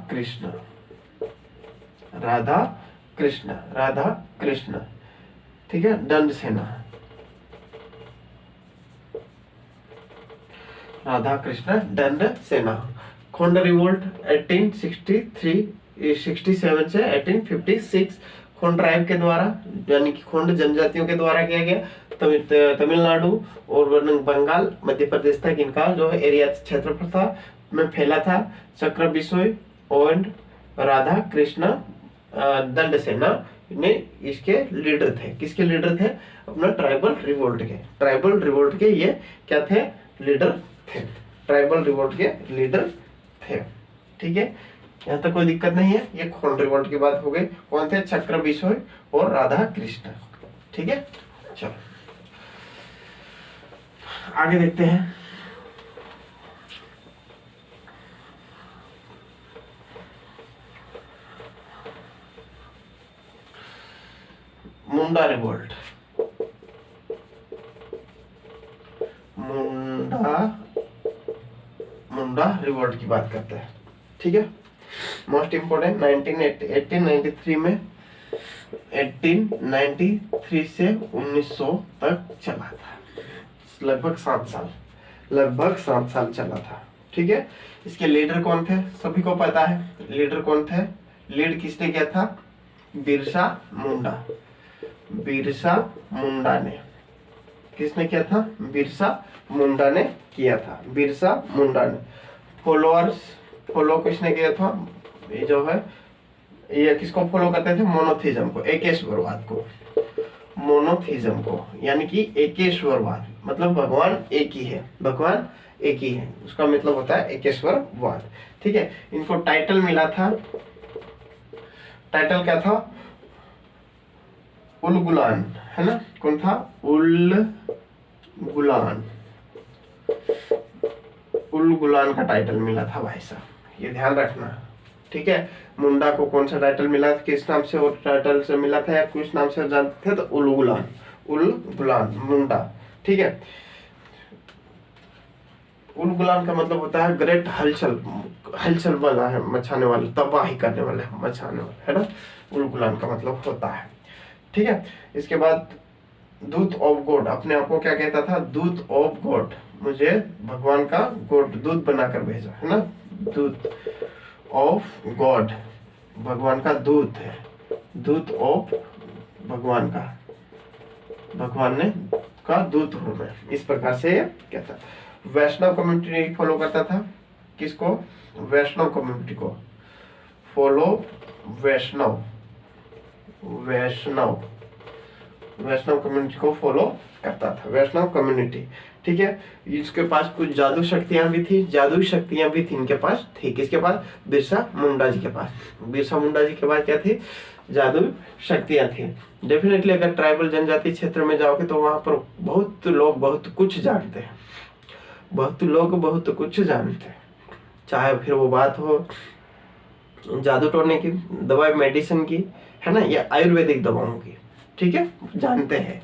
कृष्ण, राधा कृष्ण, राधा कृष्ण। ठीक है, दंड सेना, राधा कृष्ण दंड सेना। खोंड रिवोल्ट 1867 से 1856 खोंड ट्राइब के द्वारा यानी कि खोंड जनजातियों के द्वारा किया गया। तमिलनाडु और बंगाल, मध्य प्रदेश तक इनका जो है एरिया क्षेत्रफल था में फैला था। चक्र बिसोई और राधा कृष्ण दंड सेना ने इसके लीडर थे। किसके लीडर थे? अपना ट्राइबल रिवोल्ट के, ट्राइबल रिवोल्ट के ये क्या थे? लीडर थे, ट्राइबल रिवोल्ट के लीडर थे। ठीक है, यहाँ तक कोई दिक्कत नहीं है। ये खोंड रिवोल्ट की बात हो गई। कौन थे? चक्र बिसोई और राधा कृष्ण। ठीक है, चलो आगे देखते हैं। मुंडा रिवोल्ट, मुंडा रिवोल्ट की बात करते हैं। ठीक है, मोस्ट इंपोर्टेंट 1893 में 1893 से 1900 तक चला था। लगभग 7 साल, लगभग 7 साल चला था। ठीक है, इसके लीडर कौन थे? सभी को पता है लीडर कौन थे। लीड किसने किया था? बिरसा मुंडा, बिरसा मुंडा ने। किसने किया था? बिरसा मुंडा ने किया था, बिरसा मुंडा ने। फॉलो किसने किया था? ये जो है ये किसको फॉलो करते थे? मोनोथिज्म को, एकेश्वरवाद को, मोनोथिज्म को, यानी कि एकेश्वरवाद, मतलब भगवान एक ही है, भगवान एक ही है, उसका मतलब होता है एकेश्वरवाद। ठीक है, इनको टाइटल मिला था, टाइटल क्या था? उल गुलान, है ना? कौन था? उल गुलान, उल गुलान का टाइटल मिला था भाई साहब, ये ध्यान रखना। ठीक है, मुंडा को कौन सा टाइटल मिला था, किस नाम से और टाइटल से मिला था, या किस नाम से जानते थे? तो उल गुलान, उल गुलान मुंडा। ठीक है, उल गुलान का मतलब होता है ग्रेट हलचल, हलचल वाला है, मचाने वाला, तबाही करने वाले, मचाने वाला, है ना? उल गुलान का मतलब होता है। ठीक है, इसके बाद दूत ऑफ गॉड, अपने आप को क्या कहता था? दूत ऑफ गॉड, मुझे भगवान का गॉड दूत बनाकर भेजा, है ना? दूत ऑफ गॉड, भगवान का दूत है, दूत ऑफ भगवान का, भगवान ने का दूत हूं मैं, इस प्रकार से कहता। वैष्णव कम्युनिटी फॉलो करता था, किसको? वैष्णव कम्युनिटी को फॉलो, वैष्णव, वैष्णव, वैष्णव कम्युनिटी को फॉलो करता था, वैष्णव कम्युनिटी। ठीक है, इसके पास कुछ जादू शक्तियां भी थी, जादू शक्तियां भी थी इनके पास, थी। किसके पास? बिरसा मुंडा जी के पास, बिरसा मुंडा जी के पास क्या थी? जादू शक्तियां थी। डेफिनेटली अगर ट्राइबल जनजाति क्षेत्र में जाओगे तो वहां पर बहुत लोग बहुत कुछ जानते हैं, बहुत लोग बहुत कुछ जानते हैं, चाहे फिर वो बात हो जादू टोने की, दवाई मेडिसिन की, है ना, या आयुर्वेदिक दवाओं की। ठीक है, जानते हैं,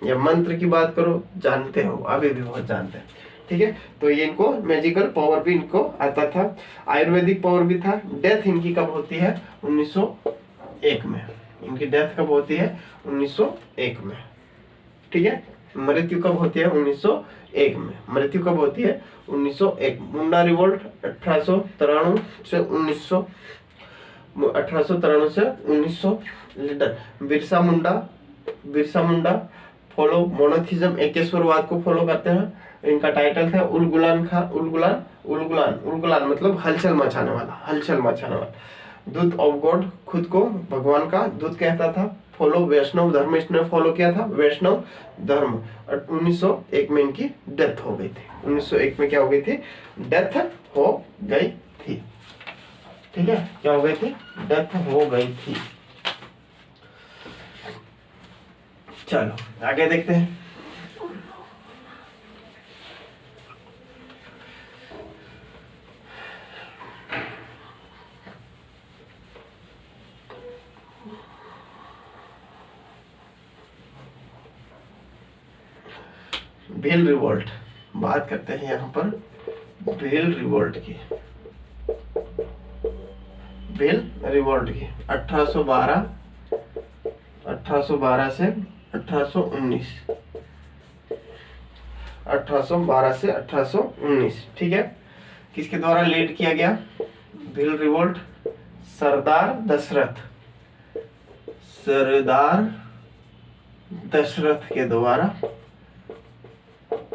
या मंत्र की बात करो, जानते हो, अभी भी बहुत जानते हैं। ठीक है, तो ये इनको मैजिकल पावर भी इनको आता था, आयुर्वेदिक पावर भी था। डेथ इनकी कब होती है? 1901 में, इनकी डेथ कब होती है? 1901 में। ठीक है, मृत्यु कब होती है? 1901 में, मृत्यु कब होती है? 1901। मुंडा रिवोल्ट 1893 से 1900, 1893 से 1900। Leader Birsa Munda, Birsa Munda follow monotheism, एकेश्वरवाद को फॉलो करते हैं। इनका टाइटल था उल गुलान खा, उल गुलान, उल गुलान, उल गुलान मतलब हलचल मचाने वाला, हलचल मचाने वाला। दूत ऑफ गॉड, खुद को भगवान का दूत कहता था। फॉलो वैष्णव धर्म इसने फॉलो किया था, वैष्णव धर्म। 1901 में इनकी डेथ हो गई थी, 1901 में क्या हो गई थी? डेथ हो गई थी। ठीक है, क्या हो गई थी? डेथ हो गई थी। चलो आगे देखते हैं। भील रिवोल्ट, बात करते हैं यहाँ पर भील रिवोल्ट की, भील रिवोल्ट की 1812 से 1819, 1812 से 1819। ठीक है, किसके द्वारा लीड किया गया भील रिवोल्ट? सरदार दशरथ, सरदार दशरथ के द्वारा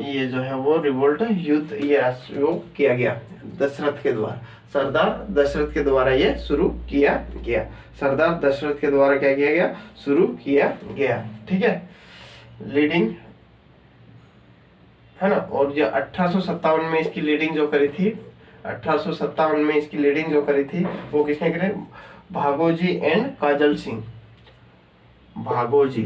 ये जो है वो रिवोल्ट युद्ध ये शुरू किया गया, दशरथ के द्वारा, सरदार दशरथ के द्वारा ये शुरू किया गया, सरदार दशरथ के द्वारा क्या किया गया? शुरू किया गया। ठीक है, लीडिंग है ना। और जो 1857 में इसकी लीडिंग जो करी थी, 1857 में इसकी लीडिंग जो करी थी वो किसने करी? Bhagoji and Kajal Singh, Bhagoji,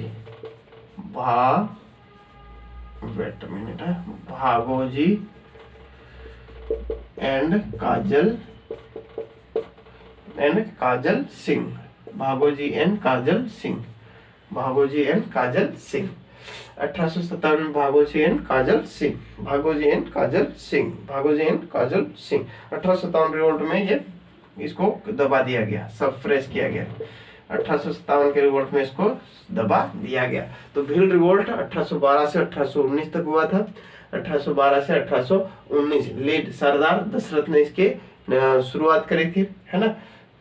wait minute है, Bhagoji and Kajal Singh, Bhagoji and Kajal Singh, Bhagoji and Kajal Singh. 1857 में Bhagoji and Kajal Singh, Bhagoji and Kajal Singh, Bhagoji and Kajal Singh. 1857 revolt में ये इसको दबा दिया गया, सब फ्रेश किया गया। 1857 के रिवोल्ट में इसको दबा दिया गया। तो भील रिवोल्ट 1812 से 1819 तक हुआ था। 1812 से 1819 लीड सरदार दशरथ ने इसके शुरुआत करी थी, है ना।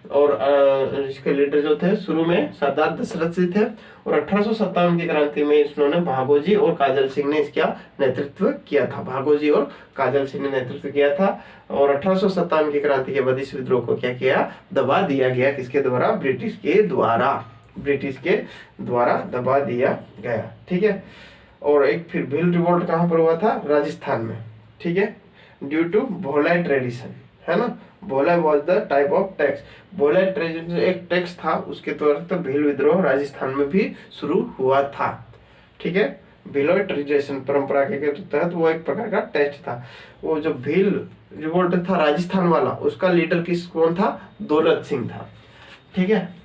और इसके लीडर जो थे शुरू में सरदार दशरथ सिंह थे, और 1857 की क्रांति में इन्होंने भागोजी और काजल सिंह ने इसका नेतृत्व किया था। भागोजी और काजल सिंह ने नेतृत्व किया था, और 1857 की क्रांति के बाद इस विद्रोह को क्या किया, दबा दिया गया। किसके द्वारा? ब्रिटिश के द्वारा, ब्रिटिश के द्वारा दबा दिया गया। ठीक है। और एक फिर भील रिवोल्ट कहाँ पर हुआ था? राजस्थान में। ठीक है, ड्यू टू भोलाई ट्रेडिशन, है ना। Bholai was the type of tax. Bholai tradition एक टैक्स था, उसके तौर पर भील विद्रोह राजस्थान में भी शुरू हुआ था। ठीक है, भीलोई ट्रेडिशन परंपरा के तहत वो एक प्रकार का टेस्ट था। वो जो भील रिवोल्ट था राजस्थान वाला, उसका लीडर कौन था? दौलत सिंह था। ठीक है।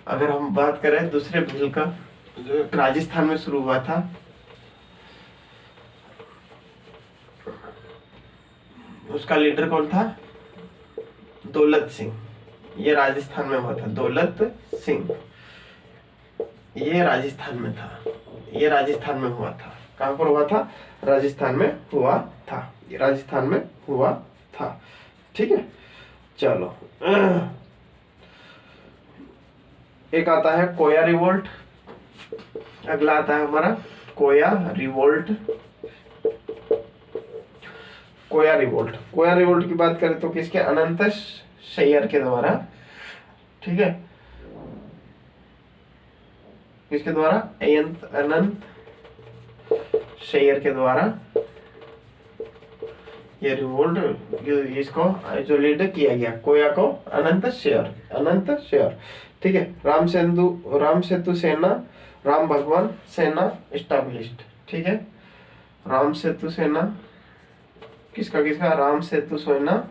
अगर हम बात करें दूसरे भील का, जो राजस्थान में शुरू हुआ था, उसका लीडर कौन था? दौलत सिंह। ये राजस्थान में हुआ था, दौलत सिंह। ये राजस्थान में था, ये राजस्थान में हुआ था। कहां पर हुआ था? राजस्थान में हुआ था, ये राजस्थान में हुआ था। ठीक है, चलो एक आता है कोया रिवोल्ट। अगला आता है हमारा कोया रिवोल्ट। कोया रिवोल्ट, कोया रिवोल्ट की बात करें तो किसके? अनंत शैयर के द्वारा। ठीक है, किसके द्वारा? अनंत शैयर के द्वारा ये रिवोल्ट, इसको जो लीड किया गया कोया को, अनंत शैयर, अनंत शैयर। ठीक है, राम सेतु सेना, राम भगवान सेना एस्टाब्लिश्ड। ठीक है, राम सेतु सेना किसका? राम सेतु सेना,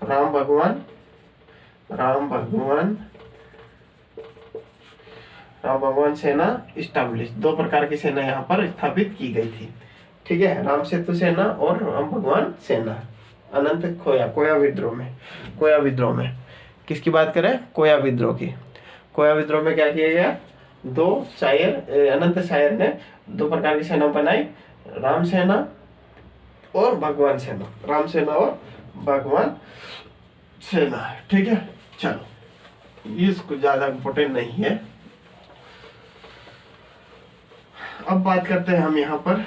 राम भगवान सेना इस्टाब्लिश। दो प्रकार की सेना यहाँ पर स्थापित की गई थी। ठीक है, राम सेतु सेना और राम भगवान सेना। अनंत कोया विद्रोह में किसकी बात करें? कोया विद्रोह की। कोया विद्रोह में क्या किया गया? अनंत शायर ने दो प्रकार की सेना बनाई, राम सेना और भगवान सेना, राम सेना और भगवान सेना। ठीक है, चलो इसको ज्यादा इंपोर्टेंट नहीं है। अब बात करते हैं हम यहाँ पर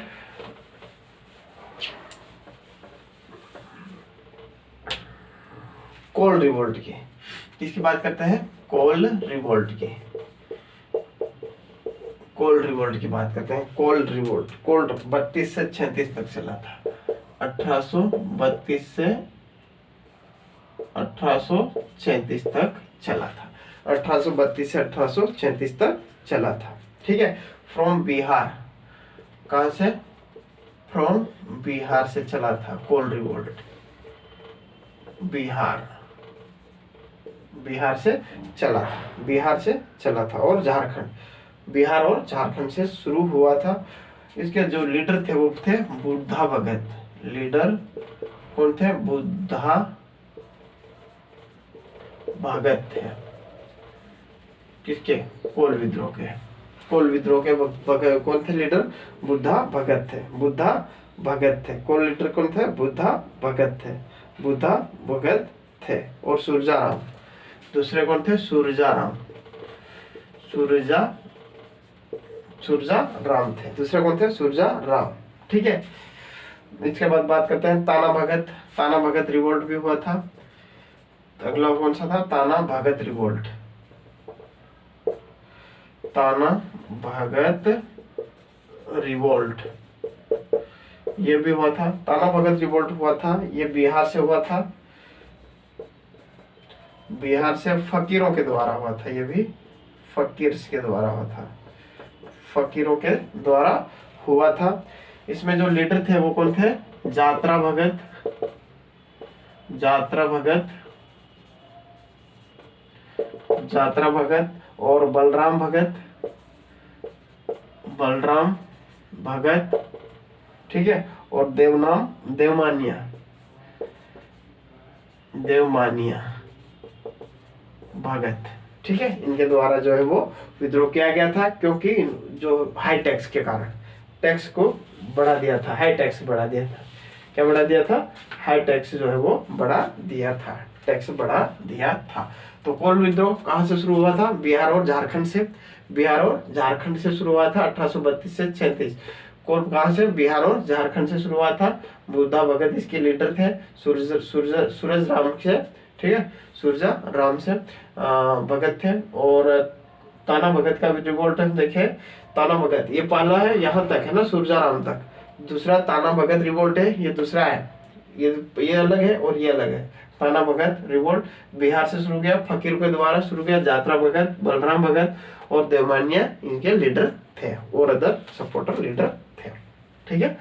कोल रिवोल्ट की। किसकी बात करते हैं? कोल रिवोल्ट की। कोल रिवोल्ट की बात करते हैं। कोल रिवोल्ट 32 से 36 तक चला था। 1832 से 1837 तक चला था। 1832 से 1837 तक चला था। ठीक है, फ्रॉम बिहार, कहां से? फ्रॉम बिहार से चला था कोल रिवोल्ट। बिहार से चला था और बिहार और झारखंड से शुरू हुआ था। इसके जो लीडर थे वो थे बुद्धा भगत। लीडर कौन थे? बुद्धा भगत थे। किसके? कोल विद्रोह के। कौन थे लीडर? बुद्धा भगत थे। कोल लीडर कौन थे? बुद्धा भगत थे। और सूरजाराम, दूसरे कौन थे? सूरजाराम थे। दूसरे कौन थे? सूरजाराम। ठीक है, इसके बाद बात करते हैं ताना भगत रिवोल्ट भी हुआ था। अगला कौन सा था? ताना भगत रिवोल्ट, ये भी हुआ था। ताना भगत रिवोल्ट हुआ था, ये बिहार से हुआ था। बिहार से फकीरों के द्वारा हुआ था। ये भी फकीर्स के द्वारा हुआ था, फकीरों के द्वारा हुआ था। इसमें जो लीडर थे वो कौन थे? जात्रा भगत और बलराम भगत। ठीक है, और देवमानिया भगत। ठीक है, इनके द्वारा जो है वो विद्रोह किया गया था, क्योंकि जो हाई टैक्स के कारण टैक्स को बढ़ा दिया था। हाई टैक्स बढ़ा दिया था। क्या बढ़ा दिया था? हाई टैक्स जो है वो बढ़ा दिया था। टैक्स बढ़ा दिया था। तो कोल विद्रोह कहां से शुरू हुआ था? बिहार और झारखंड से। बिहार और झारखंड से शुरू हुआ था 1832 से 36। कोल कहां से? बिहार और झारखंड से शुरू हुआ था। बुद्धा भगत इसके लीडर थे। सूरज राम से, ठीक है, सूरजा राम से भगत थे। और ताना भगत का भी रिवोल्ट हम देखे, ताना भगत ये पहला है, यहाँ तक है ना, सूरजा राम तक। दूसरा ताना भगत रिवोल्ट है, ये दूसरा है, ये अलग है और ये अलग है। ताना भगत रिवोल्ट बिहार से शुरू किया, फकीर के द्वारा शुरू किया। जात्रा भगत, बलराम भगत और देवमान्य इनके लीडर थे और अदर सपोर्टर लीडर थे। ठीक है,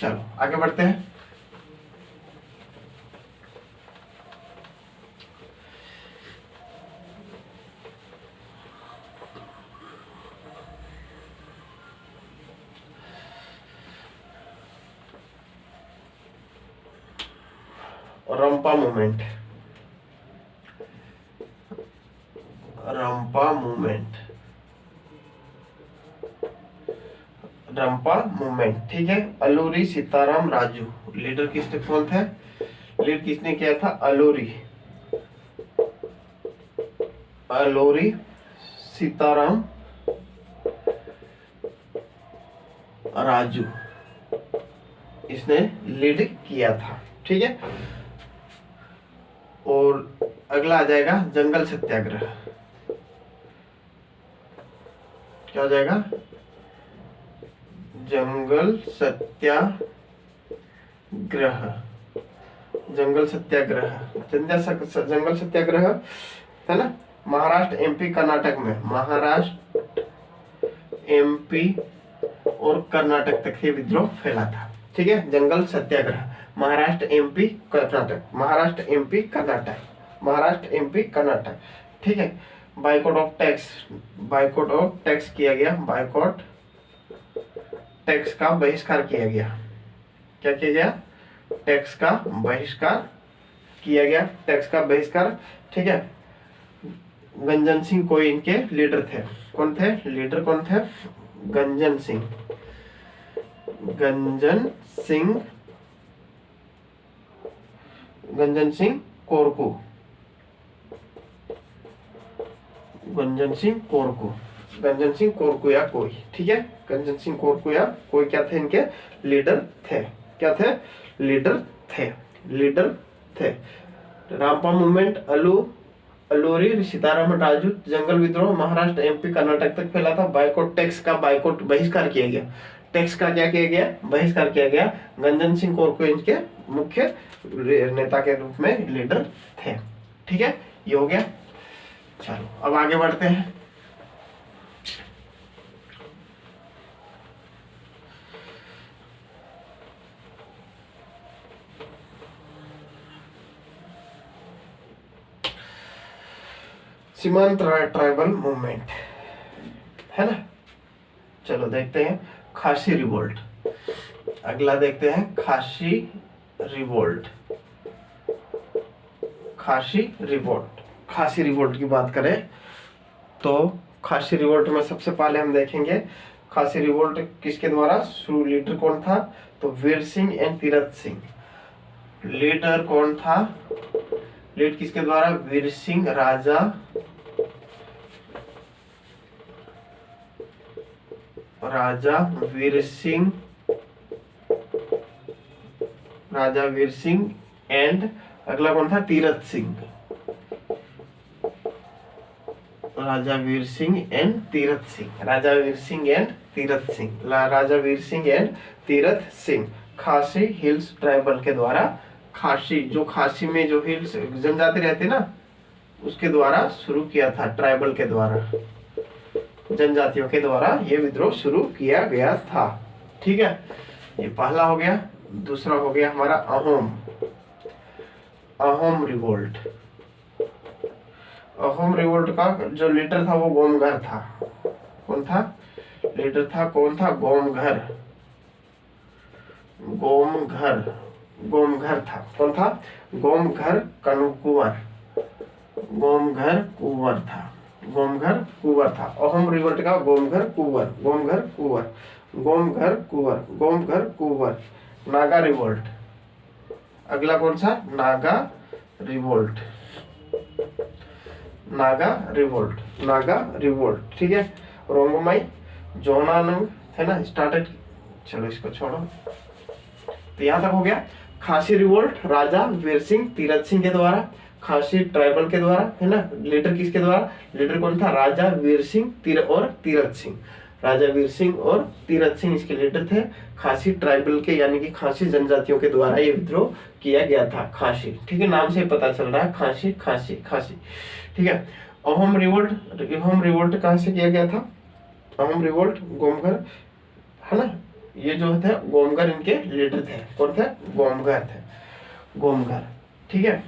चलो आगे बढ़ते हैं। रंपा मूवमेंट, रंपा मूवमेंट, रंपा मूवमेंट, ठीक है। अलूरी सीताराम राजू लीडर किसने कौन थे? लीड किसने किया था? अलूरी, अलूरी सीताराम राजू इसने लीड किया था। ठीक है, और अगला आ जाएगा जंगल सत्याग्रह। क्या हो जाएगा? जंगल सत्याग्रह, जंगल सत्याग्रह, जंगल सत्याग्रह है ना, महाराष्ट्र, एमपी, कर्नाटक में, महाराष्ट्र, एमपी और कर्नाटक तक ये विद्रोह फैला था। ठीक है, जंगल satyagraha, Maharashtra, MP, Karnataka, Maharashtra, MP, Karnataka, Maharashtra, MP, Karnataka. ठीक है, boycott of tax, boycott of tax किया गया, बाइकआउट टैक्स का बहिष्कार किया गया। क्या किया गया? टैक्स का बहिष्कार किया गया, टैक्स का बहिष्कार। ठीक है, गंजन सिंह कोई इनके लीडर थे। कौन थे लीडर? कौन थे? गंजन सिंह, गंजन सिंह, गंजन सिंह कोरकू, गंजन सिंह कोरकू, गंजन सिंह कोरकू या कोई। ठीक है, गंजन सिंह कोरकू या कोई क्या थे? इनके लीडर थे। क्या थे? लीडर थे, लीडर थे। रामपा मूवमेंट, अलूरी सीताराम राजू, जंगल विद्रोह महाराष्ट्र, एमपी, कर्नाटक तक फैला था। बाइकआउट टैक्स का बाइकआउट बहिष्कार किया गया, टैक्स का क्या किया गया? बहिष्कार किया गया। गंजन सिंह कोरकू इनके मुख्य नेता के रूप में लीडर थे। ठीक है, ये हो गया। चलो अब आगे बढ़ते हैं। सीमांत ट्राइबल मूवमेंट है ना। चलो देखते हैं खासी रिवोल्ट। अगला देखते हैं खासी रिवोल्ट, खासी रिवोल्ट। खासी रिवोल्ट की बात करें तो खासी रिवोल्ट में सबसे पहले हम देखेंगे खासी रिवोल्ट किसके द्वारा शुरू, लीडर कौन था? तो वीर सिंह एंड तीरथ सिंह। लीडर कौन था? लीड किसके द्वारा? वीर सिंह, राजा वीर सिंह, राजा वीर सिंह एंड अगला कौन था? Tirath Singh, Raja Veer Singh and Tirath Singh, Raja Veer Singh and Tirath Singh, Raja Veer Singh and Tirath Singh. Khasi hills tribal के द्वारा, खासी जो खासी में जो हिल्स जनजाति रहती ना उसके द्वारा शुरू किया था, ट्राइबल के द्वारा, जनजातियों के द्वारा ये विद्रोह शुरू किया गया था। ठीक है, ये पहला हो गया। दूसरा हो गया हमारा अहोम, अहोम रिवोल्ट। अहोम रिवोल्ट का जो लीडर था वो गोमघर था। कौन था? लीडर था कौन था? गोमघर, गोमघर, गोमघर था। कौन था? गोमघर कुंवर, गोमघर कुंवर था, गोमघर कुंवर था। अहोम रिवोल्ट का गोमघर कुंवर, गोमघर कुंवर, गोमघर कुंवर, गोमघर कुंवर। नागा रिवोल्ट, अगला कौन सा? Naga revolt, Naga revolt, Naga revolt. ठीक है, रोंगमाई जोनानंग है ना स्टार्टेड। चलो इसको छोड़ो, तो यहाँ तक हो गया। खासी रिवोल्ट राजा वीर सिंह तीरथ सिंह के द्वारा, खासी ट्राइबल के द्वारा है ना। लीडर किसके द्वारा? लीडर कौन था? राजा वीर सिंह तीरथ सिंह। राजा वीर सिंह और तीरथ सिंह इसके लीडर थे। खासी ट्राइबल के यानी कि खासी जनजातियों के द्वारा ये विद्रोह किया गया था। खासी, ठीक है, नाम से पता चल रहा है खासी खासी खासी। ठीक है, अहोम रिवोल्ट कहाँ से किया गया था? अहोम रिवोल्ट गोमगर है ना, ये जो थे गोमगर इनके लीडर थे। कौन थे? गोमगर थे, गोमगर। ठीक है,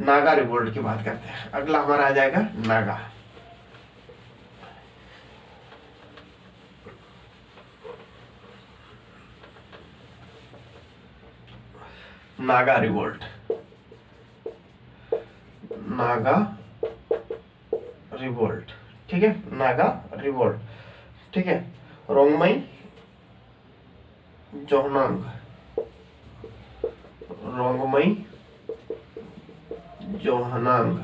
नागा रिवोल्ट की बात करते हैं। अगला हमारा आ जाएगा नागा। Naga revolt, Naga revolt. ठीक है, नागा रिवोल्ट। ठीक है, रोंगमई जोहनांग, रोंगमई जोहनांग,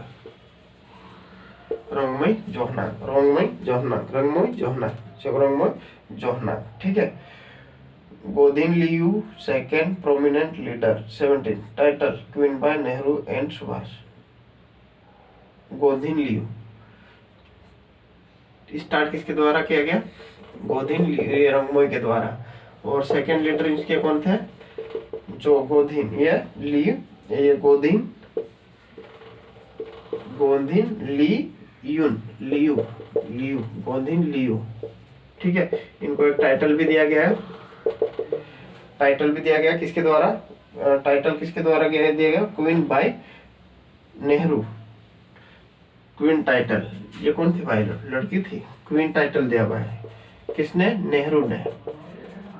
रोंगमई जोहनांग, रोंगमई जोहनांग, रोंगमई जोहनांग, रोंगमई जोहनांग। ठीक है, Gaidinliu second prominent leader 17 title queen by Nehru and Subhash. Gaidinliu start किसके द्वारा किया गया? गोदिन रंगमोई के द्वारा। और सेकंड लीडर इसके कौन थे? जो गोदिन, ये लियू, ये गोदिन, गोदिन लियून, लियू लियू गोदिन लियू। ठीक है, इनको एक टाइटल भी दिया गया है। टाइटल भी दिया गया किसके द्वारा? टाइटल किसके द्वारा दिया गया? Queen by Nehru. Queen title, ये कौन थी भाई? लड़की थी। क्वीन टाइटल दिया हुआ है किसने? नेहरू ने।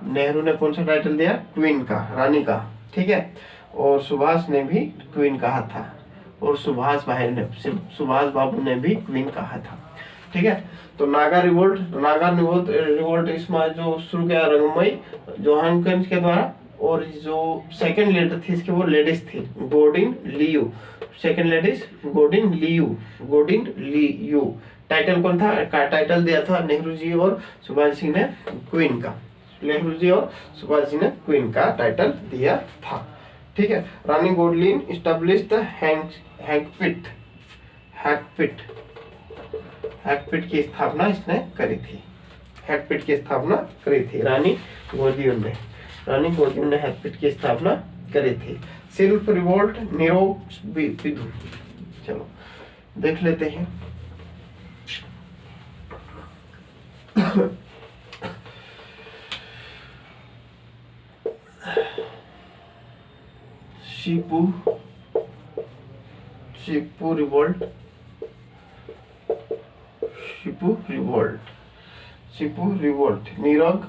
नेहरू ने कौन सा टाइटल दिया? क्वीन का, रानी का। ठीक है, और सुभाष ने भी क्वीन कहा था, और सुभाष बाबू ने भी क्वीन कहा था। ठीक है, तो नागा रिवोल्ट इसमें जो शुरू किया रंगमई जोहानगंज के द्वारा, और जो सेकंड लीडर थी इसकी वो लेडीज थी, Godin Liu. Second ladies Godin Liu. Title कौन था? टाइटल दिया था नेहरू जी और सुभाष सिंह ने क्वीन का। नेहरू जी और सुभाष जी ने क्वीन का टाइटल दिया था। ठीक है, रानी गोडलिन एस्टैब्लिश्ड हैकपिट की स्थापना इसने करी थी। हैकपिट की स्थापना करी थी रानी गोडलिन ने हैकपिट की स्थापना करी थी। सिल्क रिवोल्ट निरोपिदु, चलो देख लेते हैं। शिपू रिवोल्ट, निरंग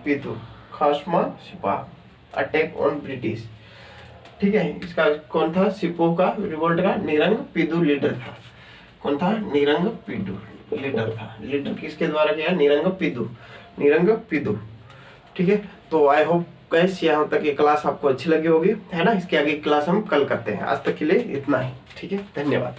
पिदु, खासमा सिपाह अटैक ऑन ब्रिटिश। ठीक है, इसका कौन था? सिपो का रिवोल्ट का निरंग पिदु लीडर था। कौन था? निरंग पिदु लीडर था। लीडर किसके द्वारा किया? निरंग पिदु। ठीक है, तो आई होप गाइस यहाँ तक ये क्लास आपको अच्छी लगी होगी, है ना। इसके आगे क्लास हम कल करते हैं। आज तक के लिए इतना ही। ठीक है, धन्यवाद।